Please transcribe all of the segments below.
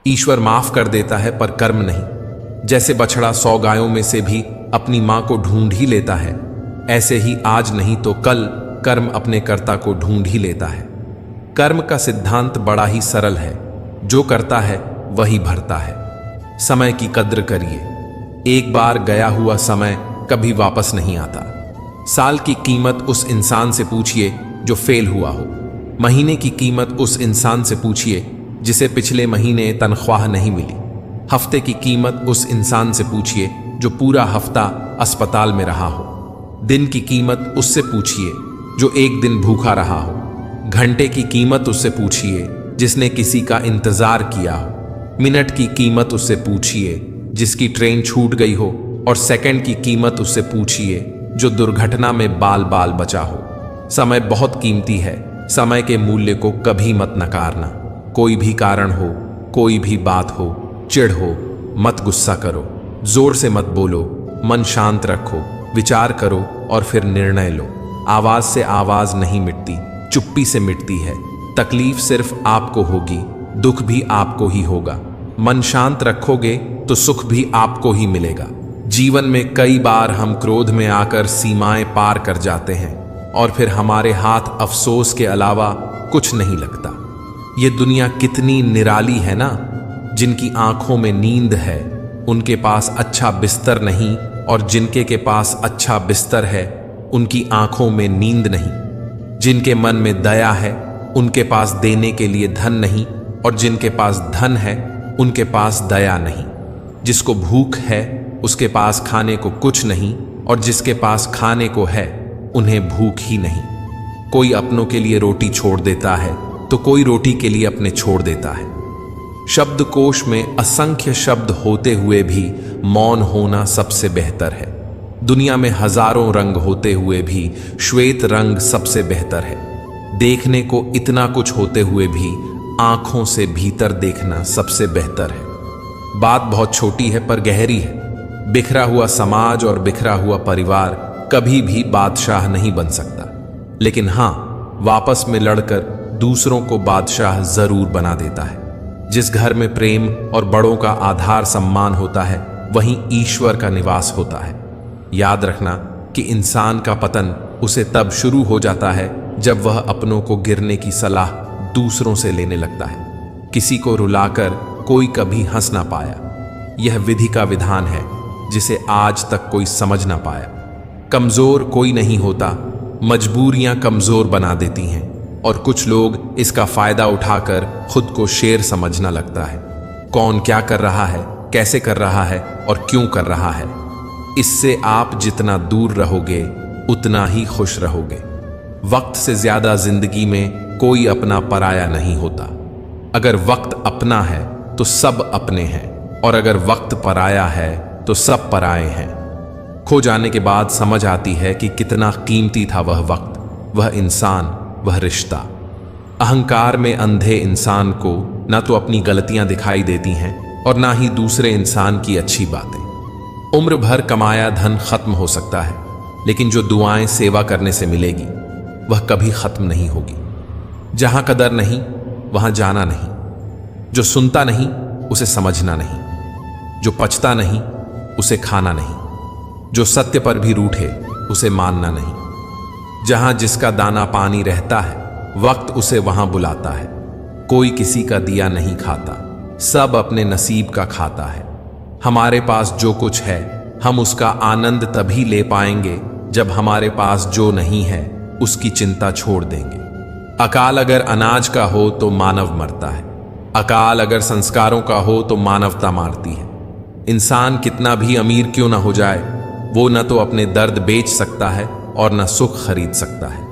ईश्वर माफ कर देता है पर कर्म नहीं। जैसे बछड़ा 100 गायों में से भी अपनी मां को ढूंढ ही लेता है, ऐसे ही आज नहीं तो कल कर्म अपने कर्ता को ढूंढ ही लेता है। कर्म का सिद्धांत बड़ा ही सरल है, जो करता है वही भरता है। समय की कद्र करिए। एक बार गया हुआ समय कभी वापस नहीं आता। साल की कीमत उस इंसान से पूछिए जो फेल हुआ हो। महीने की कीमत उस इंसान से पूछिए जिसे पिछले महीने तनख्वाह नहीं मिली। हफ्ते की कीमत उस इंसान से पूछिए जो पूरा हफ्ता अस्पताल में रहा हो। दिन की कीमत उससे पूछिए जो एक दिन भूखा रहा हो। घंटे की कीमत उससे पूछिए जिसने किसी का इंतजार किया हो। मिनट की कीमत उससे पूछिए जिसकी ट्रेन छूट गई हो, और सेकंड की कीमत उससे पूछिए जो दुर्घटना में बाल बाल बचा हो। समय बहुत कीमती है। समय के मूल्य को कभी मत नकारना। कोई भी कारण हो, कोई भी बात हो, चिढ़ हो, मत गुस्सा करो, जोर से मत बोलो, मन शांत रखो, विचार करो और फिर निर्णय लो। आवाज से आवाज नहीं मिटती, चुप्पी से मिटती है। तकलीफ सिर्फ आपको होगी, दुख भी आपको ही होगा। मन शांत रखोगे तो सुख भी आपको ही मिलेगा। जीवन में कई बार हम क्रोध में आकर सीमाएं पार कर जाते हैं और फिर हमारे हाथ अफसोस के अलावा कुछ नहीं लगता। ये दुनिया कितनी निराली है ना। जिनकी आंखों में नींद है उनके पास अच्छा बिस्तर नहीं, और जिनके के पास अच्छा बिस्तर है उनकी आंखों में नींद नहीं। जिनके मन में दया है उनके पास देने के लिए धन नहीं, और जिनके पास धन है उनके पास दया नहीं। जिसको भूख है उसके पास खाने को कुछ नहीं, और जिसके पास खाने को है उन्हें भूख ही नहीं। कोई अपनों के लिए रोटी छोड़ देता है तो कोई रोटी के लिए अपने छोड़ देता है। शब्दकोश में असंख्य शब्द होते हुए भी मौन होना सबसे बेहतर है। दुनिया में हजारों रंग होते हुए भी श्वेत रंग सबसे बेहतर है। देखने को इतना कुछ होते हुए भी आंखों से भीतर देखना सबसे बेहतर है। बात बहुत छोटी है पर गहरी है। बिखरा हुआ समाज और बिखरा हुआ परिवार कभी भी बादशाह नहीं बन सकता, लेकिन हां, वापस में लड़कर दूसरों को बादशाह जरूर बना देता है। जिस घर में प्रेम और बड़ों का आधार सम्मान होता है, वहीं ईश्वर का निवास होता है। याद रखना कि इंसान का पतन उसे तब शुरू हो जाता है जब वह अपनों को गिरने की सलाह दूसरों से लेने लगता है। किसी को रुलाकर कोई कभी हंस ना पाया। यह विधि का विधान है जिसे आज तक कोई समझ ना पाया। कमजोर कोई नहीं होता, मजबूरियां कमजोर बना देती हैं, और कुछ लोग इसका फायदा उठाकर खुद को शेर समझना लगता है। कौन क्या कर रहा है, कैसे कर रहा है और क्यों कर रहा है, इससे आप जितना दूर रहोगे उतना ही खुश रहोगे। वक्त से ज्यादा जिंदगी में कोई अपना पराया नहीं होता। अगर वक्त अपना है तो सब अपने हैं, और अगर वक्त पराया है तो सब पराए हैं। खो जाने के बाद समझ आती है कि कितना कीमती था वह वक्त, वह इंसान, वह रिश्ता। अहंकार में अंधे इंसान को ना तो अपनी गलतियां दिखाई देती हैं और ना ही दूसरे इंसान की अच्छी बातें। उम्र भर कमाया धन खत्म हो सकता है, लेकिन जो दुआएं सेवा करने से मिलेगी वह कभी खत्म नहीं होगी। जहां कदर नहीं वहां जाना नहीं। जो सुनता नहीं उसे समझना नहीं। जो पचता नहीं उसे खाना नहीं। जो सत्य पर भी रूठे उसे मानना नहीं। जहां जिसका दाना पानी रहता है, वक्त उसे वहां बुलाता है। कोई किसी का दिया नहीं खाता, सब अपने नसीब का खाता है। हमारे पास जो कुछ है हम उसका आनंद तभी ले पाएंगे जब हमारे पास जो नहीं है उसकी चिंता छोड़ देंगे। अकाल अगर अनाज का हो तो मानव मरता है। अकाल अगर संस्कारों का हो तो मानवता मारती है। इंसान कितना भी अमीर क्यों ना हो जाए, वो न तो अपने दर्द बेच सकता है और न सुख खरीद सकता है।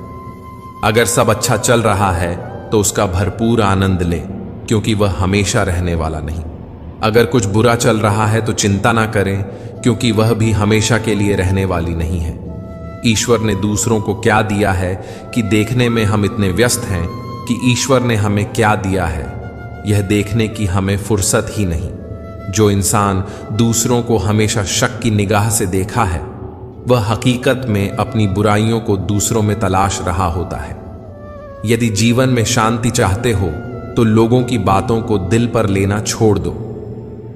अगर सब अच्छा चल रहा है तो उसका भरपूर आनंद ले, क्योंकि वह हमेशा रहने वाला नहीं। अगर कुछ बुरा चल रहा है तो चिंता ना करें, क्योंकि वह भी हमेशा के लिए रहने वाली नहीं है। ईश्वर ने दूसरों को क्या दिया है कि देखने में हम इतने व्यस्त हैं कि ईश्वर ने हमें क्या दिया है यह देखने की हमें फुर्सत ही नहीं। जो इंसान दूसरों को हमेशा शक की निगाह से देखा है, वह हकीकत में अपनी बुराइयों को दूसरों में तलाश रहा होता है। यदि जीवन में शांति चाहते हो तो लोगों की बातों को दिल पर लेना छोड़ दो।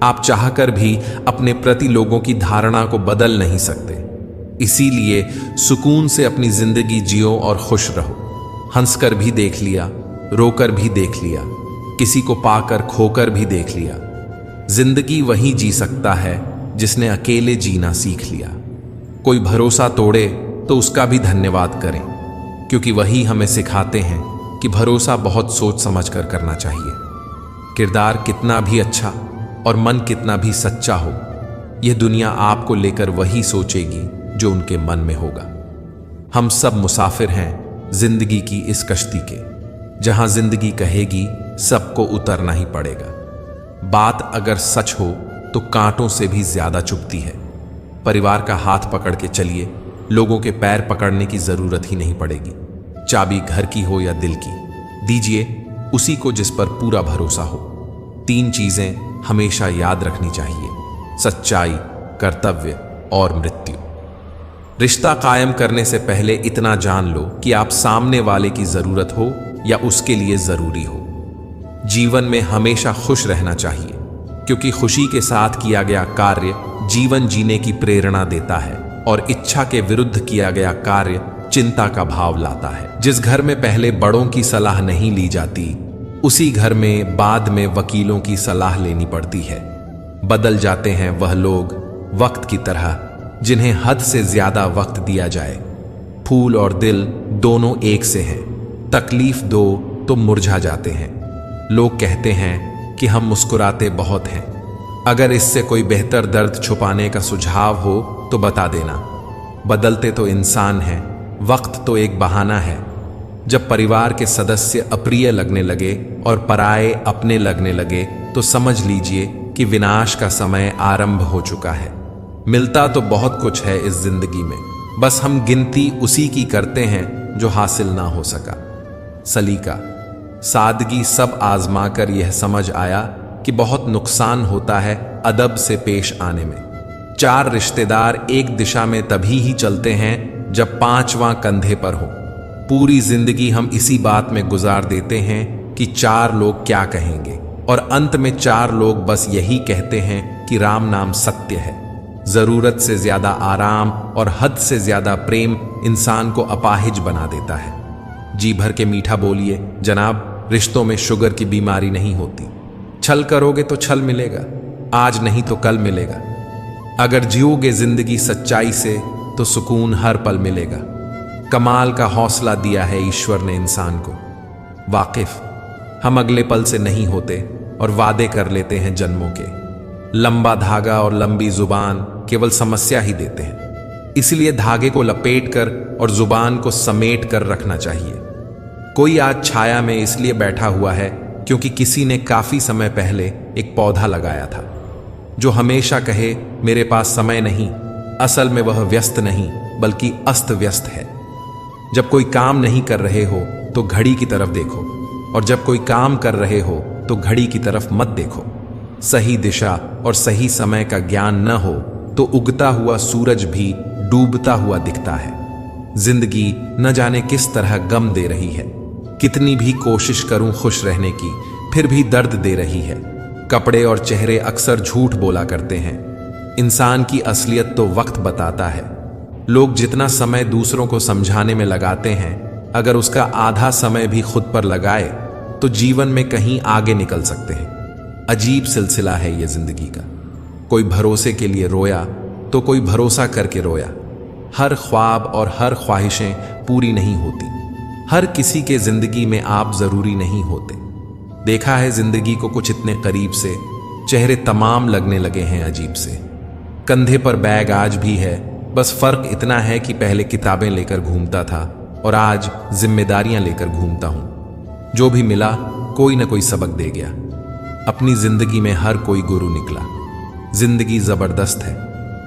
आप चाहकर भी अपने प्रति लोगों की धारणा को बदल नहीं सकते। इसीलिए सुकून से अपनी जिंदगी जियो और खुश रहो। हंसकर भी देख लिया, रोकर भी देख लिया, किसी को पाकर खोकर भी देख लिया। जिंदगी वही जी सकता है जिसने अकेले जीना सीख लिया। कोई भरोसा तोड़े तो उसका भी धन्यवाद करें, क्योंकि वही हमें सिखाते हैं कि भरोसा बहुत सोच समझ कर करना चाहिए। किरदार कितना भी अच्छा और मन कितना भी सच्चा हो, यह दुनिया आपको लेकर वही सोचेगी जो उनके मन में होगा। हम सब मुसाफिर हैं जिंदगी की इस कश्ती के, जहां जिंदगी कहेगी सबको उतरना ही पड़ेगा। बात अगर सच हो तो कांटों से भी ज्यादा चुभती है। परिवार का हाथ पकड़ के चलिए, लोगों के पैर पकड़ने की जरूरत ही नहीं पड़ेगी। चाबी घर की हो या दिल की, दीजिए उसी को जिस पर पूरा भरोसा हो। 3 चीजें हमेशा याद रखनी चाहिए: सच्चाई, कर्तव्य और मृत्यु। रिश्ता कायम करने से पहले इतना जान लो कि आप सामने वाले की जरूरत हो या उसके लिए जरूरी हो। जीवन में हमेशा खुश रहना चाहिए, क्योंकि खुशी के साथ किया गया कार्य जीवन जीने की प्रेरणा देता है और इच्छा के विरुद्ध किया गया कार्य चिंता का भाव लाता है। जिस घर में पहले बड़ों की सलाह नहीं ली जाती, उसी घर में बाद में वकीलों की सलाह लेनी पड़ती है। बदल जाते हैं वह लोग वक्त की तरह जिन्हें हद से ज्यादा वक्त दिया जाए। फूल और दिल दोनों एक से हैं, तकलीफ दो तो मुरझा जाते हैं। लोग कहते हैं कि हम मुस्कुराते बहुत हैं। अगर इससे कोई बेहतर दर्द छुपाने का सुझाव हो तो बता देना। बदलते तो इंसान हैं, वक्त तो एक बहाना है। जब परिवार के सदस्य अप्रिय लगने लगे और पराये अपने लगने लगे, तो समझ लीजिए कि विनाश का समय आरंभ हो चुका है। मिलता तो बहुत कुछ है इस जिंदगी में, बस हम गिनती उसी की करते हैं जो हासिल ना हो सका। सलीका, सादगी सब आजमा कर यह समझ आया कि बहुत नुकसान होता है अदब से पेश आने में। 4 रिश्तेदार एक दिशा में तभी ही चलते हैं जब 5वां कंधे पर हो। पूरी जिंदगी हम इसी बात में गुजार देते हैं कि 4 लोग क्या कहेंगे, और अंत में 4 लोग बस यही कहते हैं कि राम नाम सत्य है। जरूरत से ज्यादा आराम और हद से ज्यादा प्रेम इंसान को अपाहिज बना देता है। जी भर के मीठा बोलिए जनाब, रिश्तों में शुगर की बीमारी नहीं होती। छल करोगे तो छल मिलेगा, आज नहीं तो कल मिलेगा। अगर जियोगे जिंदगी सच्चाई से तो सुकून हर पल मिलेगा। कमाल का हौसला दिया है ईश्वर ने इंसान को। वाकिफ, हम अगले पल से नहीं होते और वादे कर लेते हैं जन्मों के। लंबा धागा और लंबी जुबान केवल समस्या ही देते हैं, इसलिए धागे को लपेट कर और जुबान को समेट कर रखना चाहिए। कोई आज छाया में इसलिए बैठा हुआ है क्योंकि किसी ने काफी समय पहले एक पौधा लगाया था। जो हमेशा कहे मेरे पास समय नहीं, असल में वह व्यस्त नहीं बल्कि अस्त व्यस्त है। जब कोई काम नहीं कर रहे हो तो घड़ी की तरफ देखो, और जब कोई काम कर रहे हो तो घड़ी की तरफ मत देखो। सही दिशा और सही समय का ज्ञान न हो तो उगता हुआ सूरज भी डूबता हुआ दिखता है। जिंदगी न जाने किस तरह गम दे रही है। कितनी भी कोशिश करूं खुश रहने की, फिर भी दर्द दे रही है। कपड़े और चेहरे अक्सर झूठ बोला करते हैं। इंसान की असलियत तो वक्त बताता है। लोग जितना समय दूसरों को समझाने में लगाते हैं, अगर उसका आधा समय भी खुद पर लगाए तो जीवन में कहीं आगे निकल सकते हैं। अजीब सिलसिला है ये जिंदगी का। कोई भरोसे के लिए रोया तो कोई भरोसा करके रोया। हर ख्वाब और हर ख्वाहिशें पूरी नहीं होती। हर किसी के जिंदगी में आप जरूरी नहीं होते। देखा है जिंदगी को कुछ इतने करीब से, चेहरे तमाम लगने लगे हैं अजीब से। कंधे पर बैग आज भी है, बस फर्क इतना है कि पहले किताबें लेकर घूमता था और आज जिम्मेदारियां लेकर घूमता हूं। जो भी मिला कोई ना कोई सबक दे गया। अपनी जिंदगी में हर कोई गुरु निकला। जिंदगी जबरदस्त है,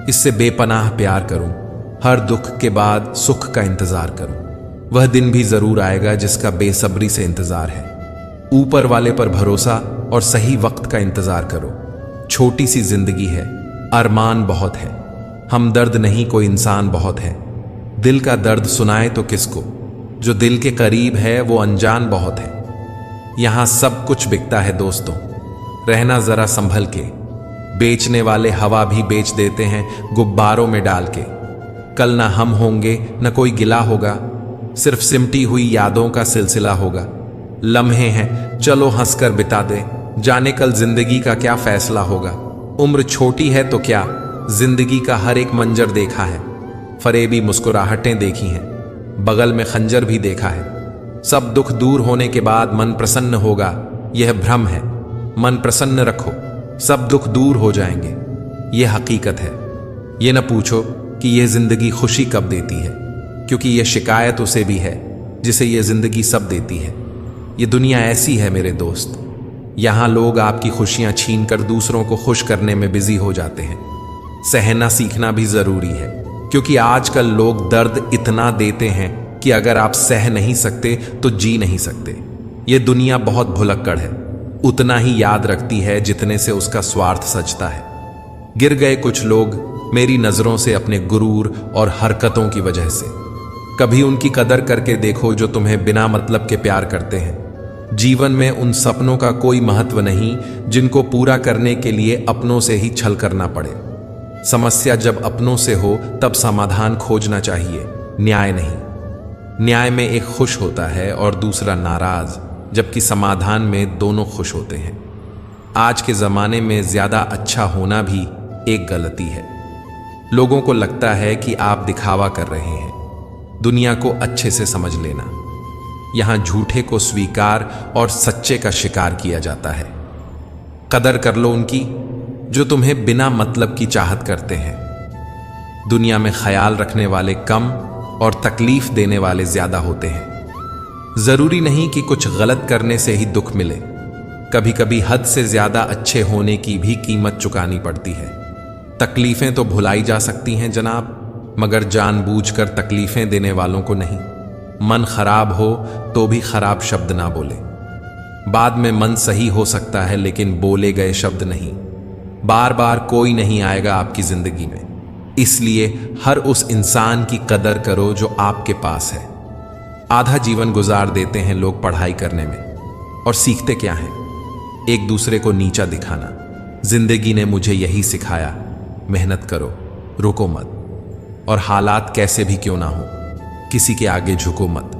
इससे बेपनाह प्यार करूं। हर दुख के बाद सुख का इंतजार करूं। वह दिन भी जरूर आएगा जिसका बेसब्री से इंतजार है। ऊपर वाले पर भरोसा और सही वक्त का इंतजार करो। छोटी सी जिंदगी है, अरमान बहुत है। हमदर्द नहीं कोई इंसान बहुत है। दिल का दर्द सुनाए तो किसको, जो दिल के करीब है वो अनजान बहुत है। यहां सब कुछ बिकता है दोस्तों, रहना जरा संभल के। बेचने वाले हवा भी बेच देते हैं गुब्बारों में डाल के। कल ना हम होंगे न कोई गिला होगा, सिर्फ सिमटी हुई यादों का सिलसिला होगा। लम्हे हैं चलो हंसकर बिता दे, जाने कल जिंदगी का क्या फैसला होगा। उम्र छोटी है तो क्या, जिंदगी का हर एक मंजर देखा है। फरेबी मुस्कुराहटें देखी हैं, बगल में खंजर भी देखा है। सब दुख दूर होने के बाद मन प्रसन्न होगा, यह भ्रम है। मन प्रसन्न रखो, सब दुख दूर हो जाएंगे, यह हकीकत है। यह न पूछो कि यह जिंदगी खुशी कब देती है, क्योंकि यह शिकायत उसे भी है जिसे यह जिंदगी सब देती है। यह दुनिया ऐसी है मेरे दोस्त, यहां लोग आपकी खुशियां छीनकर दूसरों को खुश करने में बिजी हो जाते हैं। सहना सीखना भी जरूरी है, क्योंकि आजकल लोग दर्द इतना देते हैं कि अगर आप सह नहीं सकते तो जी नहीं सकते। यह दुनिया बहुत भुलक्कड़ है, उतना ही याद रखती है जितने से उसका स्वार्थ सजता है। गिर गए कुछ लोग मेरी नजरों से अपने गुरूर और हरकतों की वजह से। कभी उनकी कदर करके देखो जो तुम्हें बिना मतलब के प्यार करते हैं। जीवन में उन सपनों का कोई महत्व नहीं जिनको पूरा करने के लिए अपनों से ही छल करना पड़े। समस्या जब अपनों से हो तब समाधान खोजना चाहिए, न्याय नहीं। न्याय में एक खुश होता है और दूसरा नाराज, जबकि समाधान में दोनों खुश होते हैं। आज के जमाने में ज्यादा अच्छा होना भी एक गलती है। लोगों को लगता है कि आप दिखावा कर रहे हैं। दुनिया को अच्छे से समझ लेना, यहां झूठे को स्वीकार और सच्चे का शिकार किया जाता है। कदर कर लो उनकी जो तुम्हें बिना मतलब की चाहत करते हैं। दुनिया में ख्याल रखने वाले कम और तकलीफ देने वाले ज्यादा होते हैं। जरूरी नहीं कि कुछ गलत करने से ही दुख मिले, कभी कभी हद से ज्यादा अच्छे होने की भी कीमत चुकानी पड़ती है। तकलीफें तो भुलाई जा सकती हैं जनाब, मगर जानबूझकर तकलीफें देने वालों को नहीं। मन खराब हो तो भी खराब शब्द ना बोले। बाद में मन सही हो सकता है लेकिन बोले गए शब्द नहीं। बार बार कोई नहीं आएगा आपकी जिंदगी में, इसलिए हर उस इंसान की कदर करो जो आपके पास है। आधा जीवन गुजार देते हैं लोग पढ़ाई करने में, और सीखते क्या हैं? एक दूसरे को नीचा दिखाना। जिंदगी ने मुझे यही सिखाया, मेहनत करो, रुको मत, और हालात कैसे भी क्यों ना हो किसी के आगे झुको मत।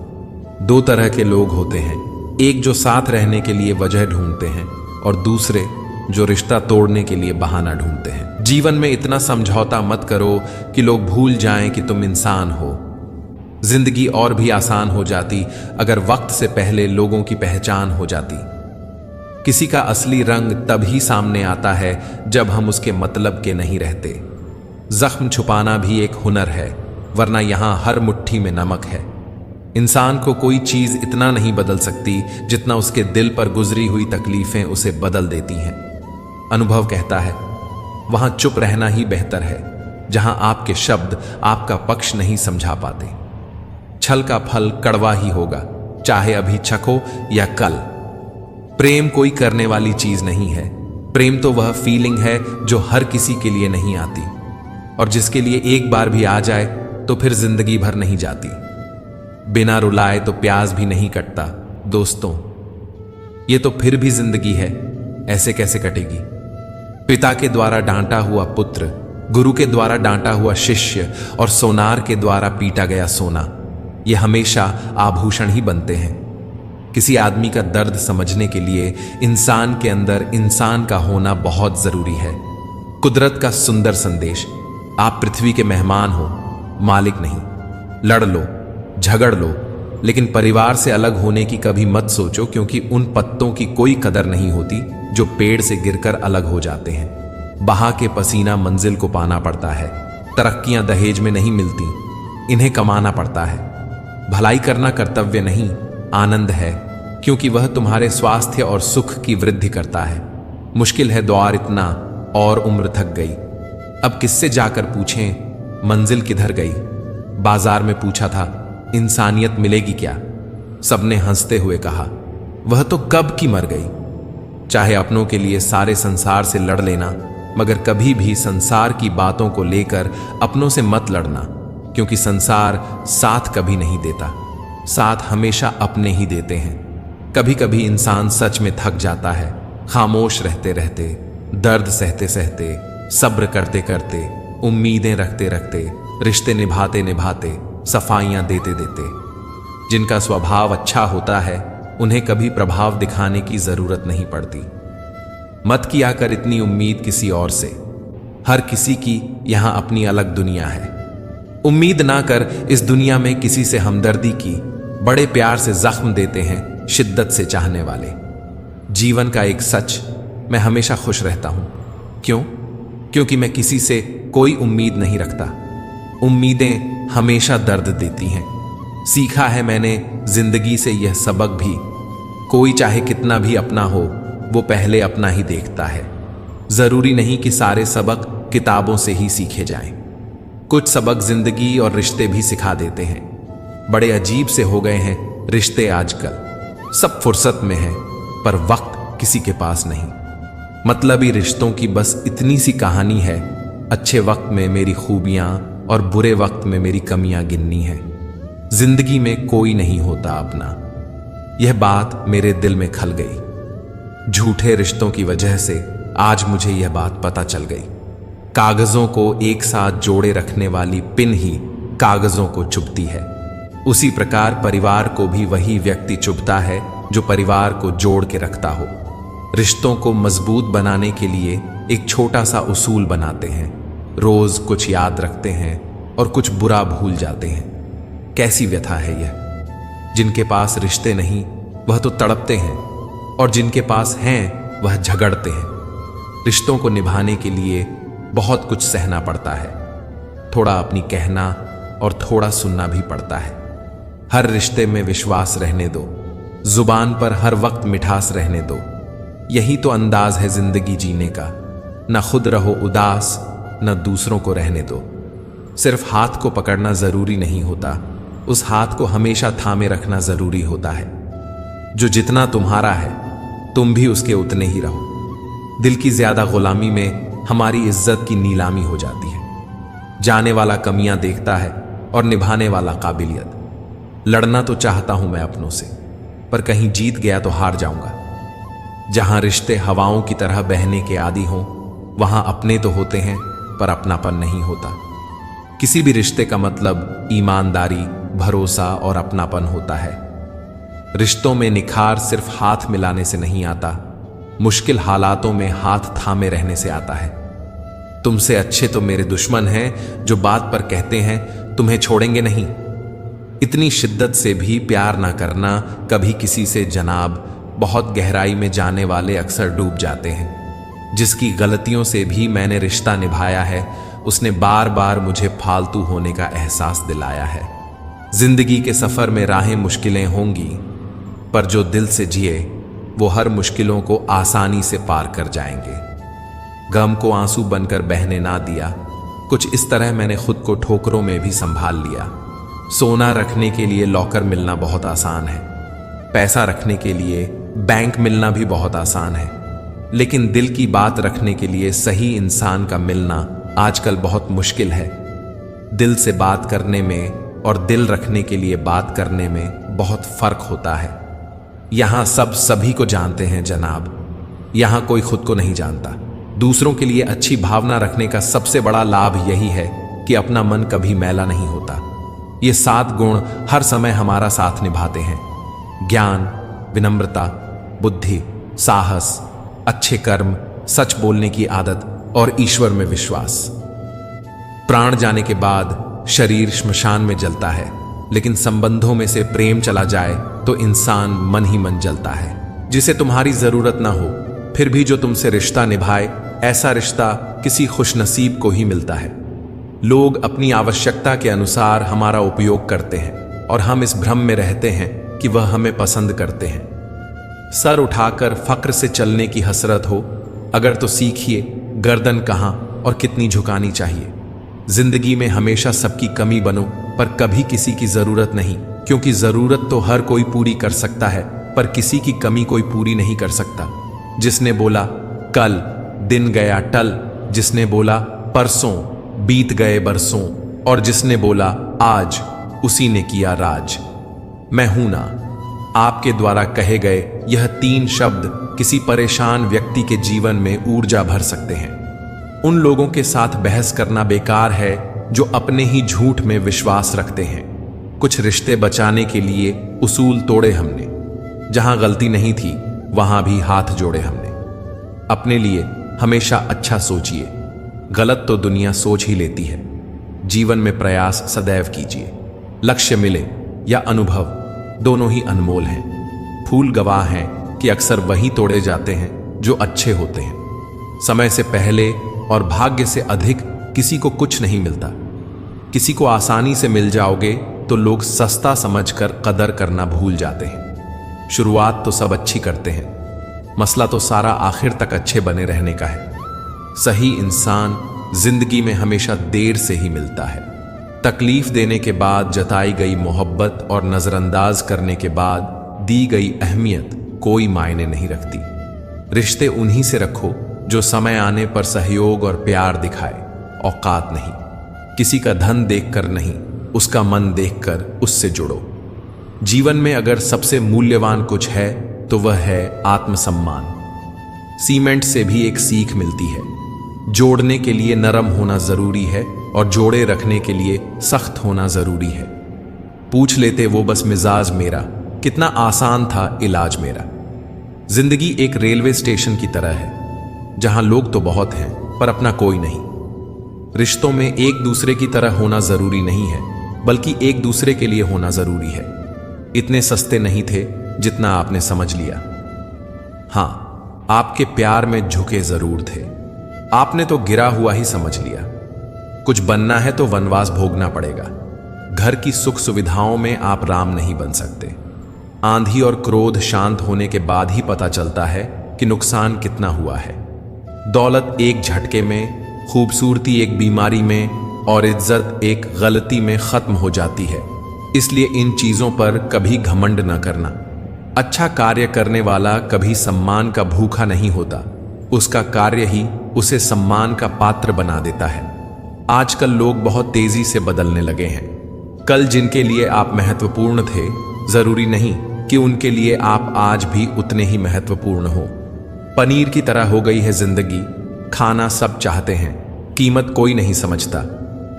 दो तरह के लोग होते हैं, एक जो साथ रहने के लिए वजह ढूंढते हैं और दूसरे जो रिश्ता तोड़ने के लिए बहाना ढूंढते हैं। जीवन में इतना समझौता मत करो कि लोग भूल जाएं कि तुम इंसान हो। जिंदगी और भी आसान हो जाती अगर वक्त से पहले लोगों की पहचान हो जाती। किसी का असली रंग तभी सामने आता है जब हम उसके मतलब के नहीं रहते। जख्म छुपाना भी एक हुनर है, वरना यहां हर मुट्ठी में नमक है। इंसान को कोई चीज इतना नहीं बदल सकती जितना उसके दिल पर गुजरी हुई तकलीफें उसे बदल देती हैं। अनुभव कहता है वहां चुप रहना ही बेहतर है, जहां आपके शब्द आपका पक्ष नहीं समझा पाते। छल का फल कड़वा ही होगा, चाहे अभी चखो या कल। प्रेम कोई करने वाली चीज नहीं है। प्रेम तो वह फीलिंग है जो हर किसी के लिए नहीं आती, और जिसके लिए एक बार भी आ जाए तो फिर जिंदगी भर नहीं जाती। बिना रुलाए तो प्यास भी नहीं कटता दोस्तों, ये तो फिर भी जिंदगी है, ऐसे कैसे कटेगी? पिता के द्वारा डांटा हुआ पुत्र, गुरु के द्वारा डांटा हुआ शिष्य और सोनार के द्वारा पीटा गया सोना, ये हमेशा आभूषण ही बनते हैं। किसी आदमी का दर्द समझने के लिए इंसान के अंदर इंसान का होना बहुत जरूरी है। कुदरत का सुंदर संदेश, आप पृथ्वी के मेहमान हो, मालिक नहीं। लड़ लो, झगड़ लो, लेकिन परिवार से अलग होने की कभी मत सोचो, क्योंकि उन पत्तों की कोई कदर नहीं होती जो पेड़ से गिरकर अलग हो जाते हैं। बहा के पसीना मंजिल को पाना पड़ता है। तरक्कियां दहेज में नहीं मिलती, इन्हें कमाना पड़ता है। भलाई करना कर्तव्य नहीं, आनंद है, क्योंकि वह तुम्हारे स्वास्थ्य और सुख की वृद्धि करता है। मुश्किल है द्वार इतना और उम्र थक गई। अब किससे जाकर पूछें मंजिल किधर गई? बाजार में पूछा था इंसानियत मिलेगी क्या? सबने हंसते हुए कहा वह तो कब की मर गई। चाहे अपनों के लिए सारे संसार से लड़ लेना, मगर कभी भी संसार की बातों को लेकर अपनों से मत लड़ना, क्योंकि संसार साथ कभी नहीं देता, साथ हमेशा अपने ही देते हैं। कभी कभी इंसान सच में थक जाता है, खामोश रहते रहते, दर्द सहते सहते, सब्र करते करते, उम्मीदें रखते रखते, रिश्ते निभाते निभाते, सफाइयां देते देते। जिनका स्वभाव अच्छा होता है उन्हें कभी प्रभाव दिखाने की जरूरत नहीं पड़ती। मत किया कर इतनी उम्मीद किसी और से, हर किसी की यहां अपनी अलग दुनिया है। उम्मीद ना कर इस दुनिया में किसी से हमदर्दी की, बड़े प्यार से जख्म देते हैं शिद्दत से चाहने वाले। जीवन का एक सच, मैं हमेशा खुश रहता हूं। क्यों? क्योंकि मैं किसी से कोई उम्मीद नहीं रखता। उम्मीदें हमेशा दर्द देती हैं। सीखा है मैंने जिंदगी से यह सबक भी, कोई चाहे कितना भी अपना हो, वो पहले अपना ही देखता है। जरूरी नहीं कि सारे सबक किताबों से ही सीखे जाएं। कुछ सबक जिंदगी और रिश्ते भी सिखा देते हैं। बड़े अजीब से हो गए हैं रिश्ते आजकल। सब फुर्सत में है पर वक्त किसी के पास नहीं। मतलबी रिश्तों की बस इतनी सी कहानी है, अच्छे वक्त में मेरी खूबियां और बुरे वक्त में मेरी कमियां गिननी है। जिंदगी में कोई नहीं होता अपना। यह बात मेरे दिल में खल गई। झूठे रिश्तों की वजह से आज मुझे यह बात पता चल गई। कागजों को एक साथ जोड़े रखने वाली पिन ही कागजों को चुभती है। उसी प्रकार परिवार को भी वही व्यक्ति चुभता है जो परिवार को जोड़ के रखता हो। रिश्तों को मजबूत बनाने के लिए एक छोटा सा उसूल बनाते हैं। रोज कुछ याद रखते हैं और कुछ बुरा भूल जाते हैं। कैसी व्यथा है यह! जिनके पास रिश्ते नहीं वह तो तड़पते हैं, और जिनके पास हैं वह झगड़ते हैं। रिश्तों को निभाने के लिए बहुत कुछ सहना पड़ता है। थोड़ा अपनी कहना और थोड़ा सुनना भी पड़ता है। हर रिश्ते में विश्वास रहने दो, जुबान पर हर वक्त मिठास रहने दो। यही तो अंदाज है जिंदगी जीने का। न खुद रहो उदास, न दूसरों को रहने दो। सिर्फ हाथ को पकड़ना जरूरी नहीं होता, उस हाथ को हमेशा थामे रखना जरूरी होता है। जो जितना तुम्हारा है तुम भी उसके उतने ही रहो। दिल की ज्यादा गुलामी में हमारी इज्जत की नीलामी हो जाती है। जाने वाला कमियां देखता है और निभाने वाला काबिलियत। लड़ना तो चाहता हूं मैं अपनों से, पर कहीं जीत गया तो हार जाऊंगा। जहां रिश्ते हवाओं की तरह बहने के आदी हों, वहां अपने तो होते हैं पर अपनापन नहीं होता। किसी भी रिश्ते का मतलब ईमानदारी, भरोसा और अपनापन होता है। रिश्तों में निखार सिर्फ हाथ मिलाने से नहीं आता, मुश्किल हालातों में हाथ थामे रहने से आता है। तुमसे अच्छे तो मेरे दुश्मन हैं जो बात पर कहते हैं तुम्हें छोड़ेंगे नहीं। इतनी शिद्दत से भी प्यार ना करना कभी किसी से जनाब। बहुत गहराई में जाने वाले अक्सर डूब जाते हैं। जिसकी गलतियों से भी मैंने रिश्ता निभाया है, उसने बार बार मुझे फालतू होने का एहसास दिलाया है। जिंदगी के सफर में राहें मुश्किलें होंगी, पर जो दिल से जिए वो हर मुश्किलों को आसानी से पार कर जाएंगे। गम को आंसू बनकर बहने ना दिया। कुछ इस तरह मैंने खुद को ठोकरों में भी संभाल लिया। सोना रखने के लिए लॉकर मिलना बहुत आसान है, पैसा रखने के लिए बैंक मिलना भी बहुत आसान है, लेकिन दिल की बात रखने के लिए सही इंसान का मिलना आजकल बहुत मुश्किल है। दिल से बात करने में और दिल रखने के लिए बात करने में बहुत फर्क होता है। यहां सब सभी को जानते हैं जनाब, यहां कोई खुद को नहीं जानता। दूसरों के लिए अच्छी भावना रखने का सबसे बड़ा लाभ यही है कि अपना मन कभी मैला नहीं होता। ये 7 गुण हर समय हमारा साथ निभाते हैं: ज्ञान, विनम्रता, बुद्धि, साहस, अच्छे कर्म, सच बोलने की आदत और ईश्वर में विश्वास। प्राण जाने के बाद शरीर श्मशान में जलता है, लेकिन संबंधों में से प्रेम चला जाए तो इंसान मन ही मन जलता है। जिसे तुम्हारी जरूरत ना हो फिर भी जो तुमसे रिश्ता निभाए, ऐसा रिश्ता किसी खुशनसीब को ही मिलता है। लोग अपनी आवश्यकता के अनुसार हमारा उपयोग करते हैं और हम इस भ्रम में रहते हैं कि वह हमें पसंद करते हैं। सर उठाकर फक्र से चलने की हसरत हो अगर तो सीखिए गर्दन कहां और कितनी झुकानी चाहिए। जिंदगी में हमेशा सबकी कमी बनो, पर कभी किसी की जरूरत नहीं, क्योंकि जरूरत तो हर कोई पूरी कर सकता है, पर किसी की कमी कोई पूरी नहीं कर सकता। जिसने बोला कल, दिन गया टल। जिसने बोला परसों, बीत गए बरसों। और जिसने बोला आज, उसी ने किया राज। मैं हूं ना, आपके द्वारा कहे गए यह 3 शब्द किसी परेशान व्यक्ति के जीवन में ऊर्जा भर सकते हैं। उन लोगों के साथ बहस करना बेकार है जो अपने ही झूठ में विश्वास रखते हैं। कुछ रिश्ते बचाने के लिए उसूल तोड़े हमने, जहां गलती नहीं थी वहां भी हाथ जोड़े हमने। अपने लिए हमेशा अच्छा सोचिए, गलत तो दुनिया सोच ही लेती है। जीवन में प्रयास सदैव कीजिए। लक्ष्य मिले या अनुभव, दोनों ही अनमोल हैं। फूल गवाह हैं कि अक्सर वही तोड़े जाते हैं जो अच्छे होते हैं। समय से पहले और भाग्य से अधिक किसी को कुछ नहीं मिलता। किसी को आसानी से मिल जाओगे तो लोग सस्ता समझकर कदर करना भूल जाते हैं। शुरुआत तो सब अच्छी करते हैं, मसला तो सारा आखिर तक अच्छे बने रहने का है। सही इंसान जिंदगी में हमेशा देर से ही मिलता है। तकलीफ देने के बाद जताई गई मोहब्बत और नजरअंदाज करने के बाद दी गई अहमियत कोई मायने नहीं रखती। रिश्ते उन्हीं से रखो जो समय आने पर सहयोग और प्यार दिखाए, औकात नहीं। किसी का धन देखकर नहीं, उसका मन देखकर उससे जुड़ो। जीवन में अगर सबसे मूल्यवान कुछ है तो वह है आत्मसम्मान। सीमेंट से भी एक सीख मिलती है, जोड़ने के लिए नरम होना जरूरी है और जोड़े रखने के लिए सख्त होना जरूरी है। पूछ लेते वो बस मिजाज मेरा, कितना आसान था इलाज मेरा। जिंदगी एक रेलवे स्टेशन की तरह है, जहां लोग तो बहुत हैं पर अपना कोई नहीं। रिश्तों में एक दूसरे की तरह होना जरूरी नहीं है, बल्कि एक दूसरे के लिए होना जरूरी है। इतने सस्ते नहीं थे जितना आपने समझ लिया। हां, आपके प्यार में झुके जरूर थे, आपने तो गिरा हुआ ही समझ लिया। कुछ बनना है तो वनवास भोगना पड़ेगा। घर की सुख सुविधाओं में आप राम नहीं बन सकते। आंधी और क्रोध शांत होने के बाद ही पता चलता है कि नुकसान कितना हुआ है। दौलत एक झटके में, खूबसूरती एक बीमारी में और इज्जत एक गलती में खत्म हो जाती है। इसलिए इन चीजों पर कभी घमंड न करना। अच्छा कार्य करने वाला कभी सम्मान का भूखा नहीं होता, उसका कार्य ही उसे सम्मान का पात्र बना देता है। आजकल लोग बहुत तेजी से बदलने लगे हैं। कल जिनके लिए आप महत्वपूर्ण थे, जरूरी नहीं कि उनके लिए आप आज भी उतने ही महत्वपूर्ण हो। पनीर की तरह हो गई है जिंदगी, खाना सब चाहते हैं, कीमत कोई नहीं समझता।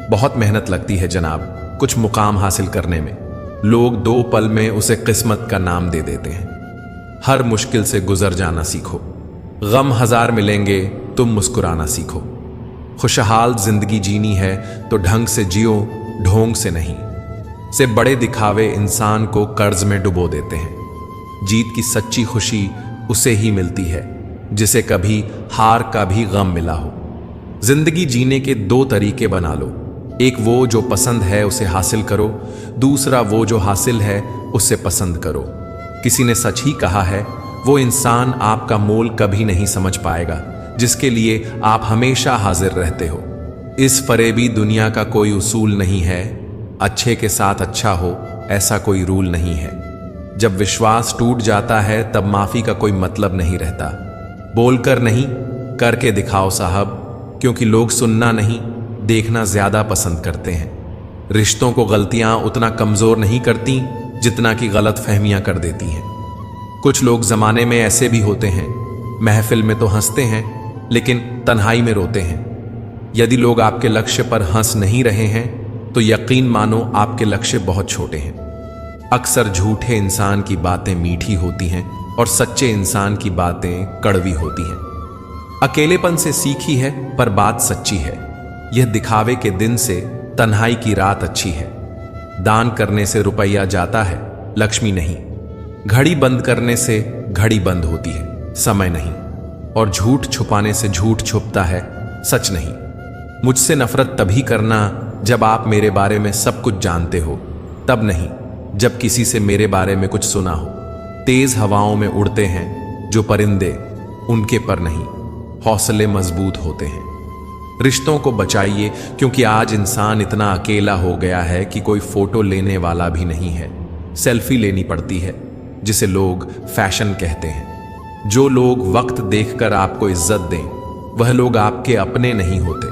बहुत मेहनत लगती है जनाब कुछ मुकाम हासिल करने में। लोग 2 पल में उसे किस्मत का नाम दे देते हैं। हर मुश्किल से गुजर जाना सीखो। गम 1000 मिलेंगे, तुम मुस्कुराना सीखो। खुशहाल जिंदगी जीनी है तो ढंग से जियो, ढोंग से नहीं। से बड़े दिखावे इंसान को कर्ज में डुबो देते हैं। जीत की सच्ची खुशी उसे ही मिलती है जिसे कभी हार का भी गम मिला हो। जिंदगी जीने के 2 तरीके बना लो। एक वो जो पसंद है उसे हासिल करो, दूसरा वो जो हासिल है उसे पसंद करो। किसी ने सच ही कहा है, वो इंसान आपका मोल कभी नहीं समझ पाएगा जिसके लिए आप हमेशा हाजिर रहते हो। इस फरेबी दुनिया का कोई उसूल नहीं है, अच्छे के साथ अच्छा हो ऐसा कोई रूल नहीं है। जब विश्वास टूट जाता है तब माफी का कोई मतलब नहीं रहता। बोलकर नहीं, करके दिखाओ साहब, क्योंकि लोग सुनना नहीं देखना ज्यादा पसंद करते हैं। रिश्तों को गलतियां उतना कमजोर नहीं करती जितना कि गलत फहमियां कर देती हैं। कुछ लोग जमाने में ऐसे भी होते हैं, महफिल में तो हंसते हैं लेकिन तन्हाई में रोते हैं। यदि लोग आपके लक्ष्य पर हंस नहीं रहे हैं तो यकीन मानो आपके लक्ष्य बहुत छोटे हैं। अक्सर झूठे इंसान की बातें मीठी होती हैं और सच्चे इंसान की बातें कड़वी होती हैं। अकेलेपन से सीखी है पर बात सच्ची है। यह दिखावे के दिन से तन्हाई की रात अच्छी है। दान करने से रुपया जाता है, लक्ष्मी नहीं। घड़ी बंद करने से घड़ी बंद होती है, समय नहीं। और झूठ छुपाने से झूठ छुपता है, सच नहीं। मुझसे नफरत तभी करना जब आप मेरे बारे में सब कुछ जानते हो, तब नहीं जब किसी से मेरे बारे में कुछ सुना हो। तेज हवाओं में उड़ते हैं जो परिंदे, उनके पर नहीं, हौसले मजबूत होते हैं। रिश्तों को बचाइए क्योंकि आज इंसान इतना अकेला हो गया है कि कोई फोटो लेने वाला भी नहीं है। सेल्फी लेनी पड़ती है जिसे लोग फैशन कहते हैं। जो लोग वक्त देखकर आपको इज्जत दें वह लोग आपके अपने नहीं होते,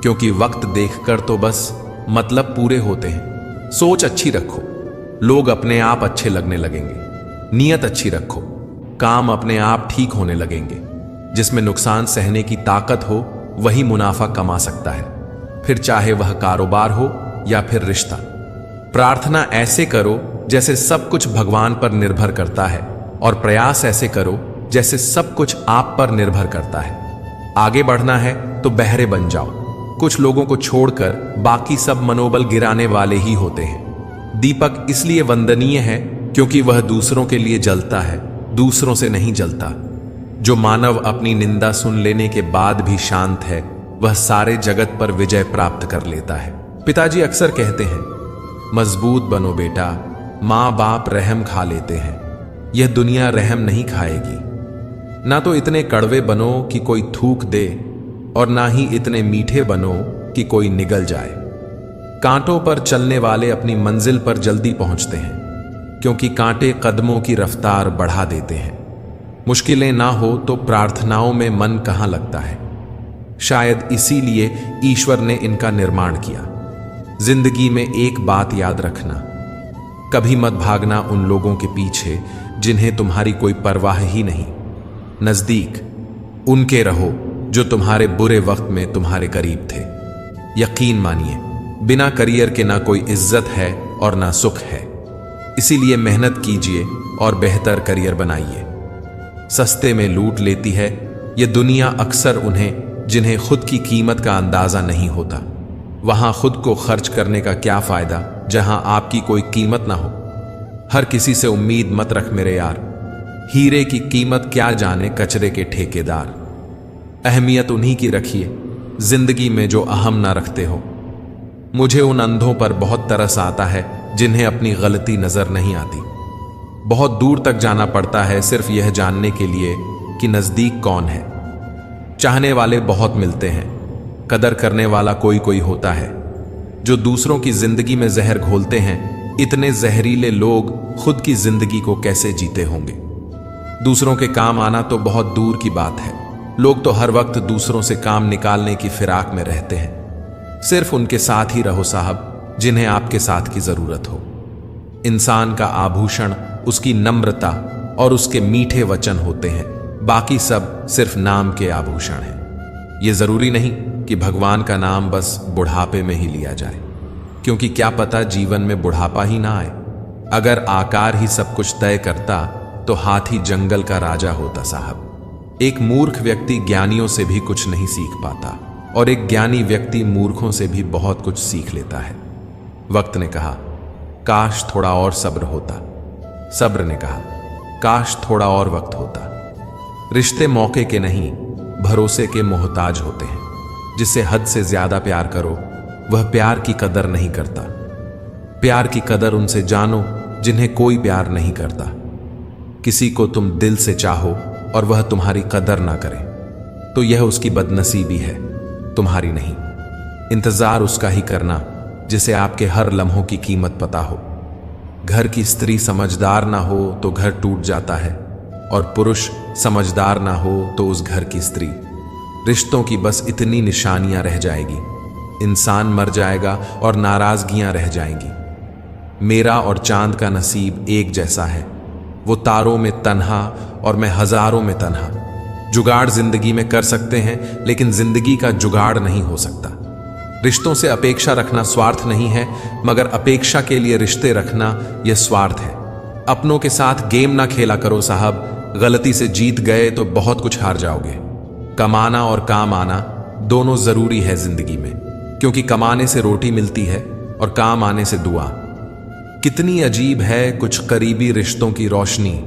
क्योंकि वक्त देखकर तो बस मतलब पूरे होते हैं। सोच अच्छी रखो, लोग अपने आप अच्छे लगने लगेंगे। नीयत अच्छी रखो, काम अपने आप ठीक होने लगेंगे। जिसमें नुकसान सहने की ताकत हो वही मुनाफा कमा सकता है, फिर चाहे वह कारोबार हो या फिर रिश्ता। प्रार्थना ऐसे करो जैसे सब कुछ भगवान पर निर्भर करता है, और प्रयास ऐसे करो जैसे सब कुछ आप पर निर्भर करता है। आगे बढ़ना है तो बहरे बन जाओ। कुछ लोगों को छोड़कर बाकी सब मनोबल गिराने वाले ही होते हैं। दीपक इसलिए वंदनीय है क्योंकि वह दूसरों के लिए जलता है, दूसरों से नहीं जलता। जो मानव अपनी निंदा सुन लेने के बाद भी शांत है, वह सारे जगत पर विजय प्राप्त कर लेता है। पिताजी अक्सर कहते हैं, मजबूत बनो बेटा, माँ बाप रहम खा लेते हैं, यह दुनिया रहम नहीं खाएगी। ना तो इतने कड़वे बनो कि कोई थूक दे, और ना ही इतने मीठे बनो कि कोई निगल जाए। कांटों पर चलने वाले अपनी मंजिल पर जल्दी पहुंचते हैं, क्योंकि कांटे कदमों की रफ्तार बढ़ा देते हैं। मुश्किलें ना हो तो प्रार्थनाओं में मन कहाँ लगता है। शायद इसीलिए ईश्वर ने इनका निर्माण किया। जिंदगी में एक बात याद रखना, कभी मत भागना उन लोगों के पीछे जिन्हें तुम्हारी कोई परवाह ही नहीं। नजदीक उनके रहो जो तुम्हारे बुरे वक्त में तुम्हारे करीब थे। यकीन मानिए, बिना करियर के ना कोई इज्जत है और ना सुख है। इसीलिए मेहनत कीजिए और बेहतर करियर बनाइए। सस्ते में लूट लेती है ये दुनिया अक्सर उन्हें जिन्हें खुद की कीमत का अंदाजा नहीं होता। वहां खुद को खर्च करने का क्या फायदा जहां आपकी कोई कीमत ना हो। हर किसी से उम्मीद मत रख मेरे यार, हीरे की कीमत क्या जाने कचरे के ठेकेदार। अहमियत उन्हीं की रखिए जिंदगी में जो अहम ना रखते हो। मुझे उन अंधों पर बहुत तरस आता है जिन्हें अपनी गलती नजर नहीं आती। बहुत दूर तक जाना पड़ता है सिर्फ यह जानने के लिए कि नजदीक कौन है। चाहने वाले बहुत मिलते हैं, कदर करने वाला कोई कोई होता है। जो दूसरों की जिंदगी में जहर घोलते हैं, इतने जहरीले लोग खुद की जिंदगी को कैसे जीते होंगे। दूसरों के काम आना तो बहुत दूर की बात है। लोग तो हर वक्त दूसरों से काम निकालने की फिराक में रहते हैं। सिर्फ उनके साथ ही रहो साहब जिन्हें आपके साथ की जरूरत हो। इंसान का आभूषण उसकी नम्रता और उसके मीठे वचन होते हैं, बाकी सब सिर्फ नाम के आभूषण हैं। यह जरूरी नहीं कि भगवान का नाम बस बुढ़ापे में ही लिया जाए, क्योंकि क्या पता जीवन में बुढ़ापा ही ना आए। अगर आकार ही सब कुछ तय करता तो हाथी जंगल का राजा होता साहब। एक मूर्ख व्यक्ति ज्ञानियों से भी कुछ नहीं सीख पाता, और एक ज्ञानी व्यक्ति मूर्खों से भी बहुत कुछ सीख लेता है। वक्त ने कहा, काश थोड़ा और सब्र होता। सब्र ने कहा, काश थोड़ा और वक्त होता। रिश्ते मौके के नहीं, भरोसे के मोहताज होते हैं। जिससे हद से ज्यादा प्यार करो, वह प्यार की कदर नहीं करता। प्यार की कदर उनसे जानो जिन्हें कोई प्यार नहीं करता। किसी को तुम दिल से चाहो और वह तुम्हारी कदर ना करे, तो यह उसकी बदनसीबी है, तुम्हारी नहीं। इंतजार उसका ही करना जिसे आपके हर लम्हों की कीमत पता हो। घर की स्त्री समझदार ना हो तो घर टूट जाता है, और पुरुष समझदार ना हो तो उस घर की स्त्री। रिश्तों की बस इतनी निशानियां रह जाएगी, इंसान मर जाएगा और नाराजगियां रह जाएंगी। मेरा और चांद का नसीब एक जैसा है, वो तारों में तन्हा और मैं हजारों में तन्हा। जुगाड़ जिंदगी में कर सकते हैं, लेकिन जिंदगी का जुगाड़ नहीं हो सकता। रिश्तों से अपेक्षा रखना स्वार्थ नहीं है, मगर अपेक्षा के लिए रिश्ते रखना यह स्वार्थ है। अपनों के साथ गेम ना खेला करो साहब, गलती से जीत गए तो बहुत कुछ हार जाओगे। कमाना और काम आना दोनों जरूरी है जिंदगी में, क्योंकि कमाने से रोटी मिलती है और काम आने से दुआ। कितनी अजीब है कुछ करीबी रिश्तों की रोशनी,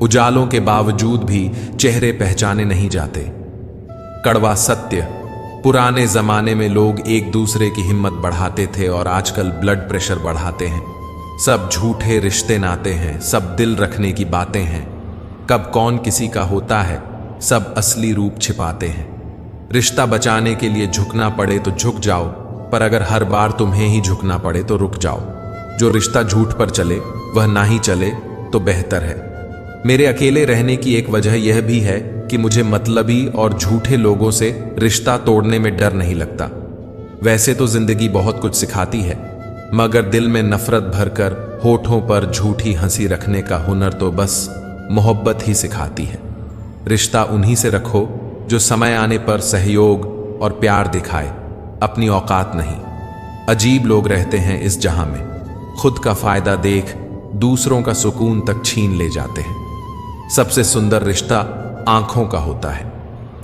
उजालों के बावजूद भी चेहरे पहचाने नहीं जाते। कड़वा सत्य, पुराने जमाने में लोग एक दूसरे की हिम्मत बढ़ाते थे और आजकल ब्लड प्रेशर बढ़ाते हैं। सब झूठे रिश्ते नाते हैं, सब दिल रखने की बातें हैं। कब कौन किसी का होता है, सब असली रूप छिपाते हैं। रिश्ता बचाने के लिए झुकना पड़े तो झुक जाओ, पर अगर हर बार तुम्हें ही झुकना पड़े तो रुक जाओ। जो रिश्ता झूठ पर चले वह ना ही चले तो बेहतर है। मेरे अकेले रहने की एक वजह यह भी है कि मुझे मतलबी और झूठे लोगों से रिश्ता तोड़ने में डर नहीं लगता। वैसे तो जिंदगी बहुत कुछ सिखाती है, मगर दिल में नफरत भरकर होठों पर झूठी हंसी रखने का हुनर तो बस मोहब्बत ही सिखाती है। रिश्ता उन्हीं से रखो जो समय आने पर सहयोग और प्यार दिखाए, अपनी औकात नहीं। अजीब लोग रहते हैं इस जहां में, खुद का फायदा देख दूसरों का सुकून तक छीन ले जाते हैं। सबसे सुंदर रिश्ता आंखों का होता है।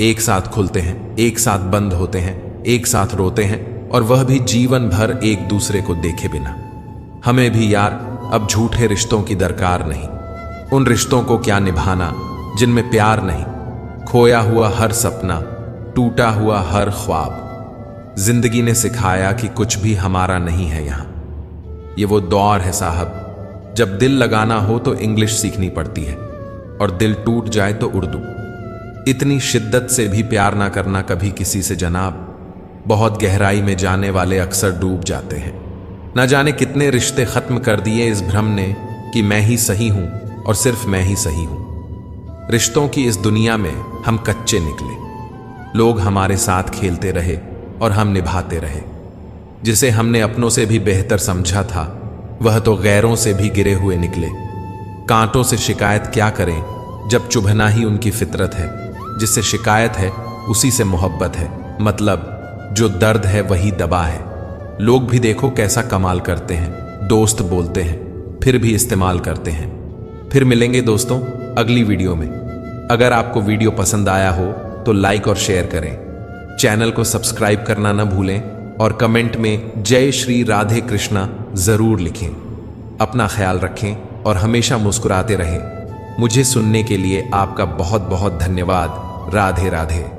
एक साथ खुलते हैं, एक साथ बंद होते हैं, एक साथ रोते हैं, और वह भी जीवन भर एक दूसरे को देखे बिना। हमें भी यार अब झूठे रिश्तों की दरकार नहीं। उन रिश्तों को क्या निभाना जिनमें प्यार नहीं, खोया हुआ हर सपना, टूटा हुआ हर ख्वाब। जिंदगी ने सिखाया कि कुछ भी हमारा नहीं है यहां। ये वो दौर है साहब, जब दिल लगाना हो तो इंग्लिश सीखनी पड़ती है, और दिल टूट जाए तो उर्दू। इतनी शिद्दत से भी प्यार ना करना कभी किसी से जनाब। बहुत गहराई में जाने वाले अक्सर डूब जाते हैं। न जाने कितने रिश्ते खत्म कर दिए इस भ्रम ने कि मैं ही सही हूं और सिर्फ मैं ही सही हूं। रिश्तों की इस दुनिया में हम कच्चे निकले। लोग हमारे साथ खेलते रहे और हम निभाते रहे। जिसे हमने अपनों से भी बेहतर समझा था, वह तो गैरों से भी गिरे हुए निकले। कांटों से शिकायत क्या करें जब चुभना ही उनकी फितरत है। जिससे शिकायत है उसी से मोहब्बत है। मतलब जो दर्द है वही दबा है। लोग भी देखो कैसा कमाल करते हैं, दोस्त बोलते हैं फिर भी इस्तेमाल करते हैं। फिर मिलेंगे दोस्तों अगली वीडियो में। अगर आपको वीडियो पसंद आया हो तो लाइक और शेयर करें। चैनल को सब्सक्राइब करना न भूलें और कमेंट में जय श्री राधे कृष्णा जरूर लिखें। अपना ख्याल रखें और हमेशा मुस्कुराते रहें। मुझे सुनने के लिए आपका बहुत बहुत धन्यवाद। राधे राधे।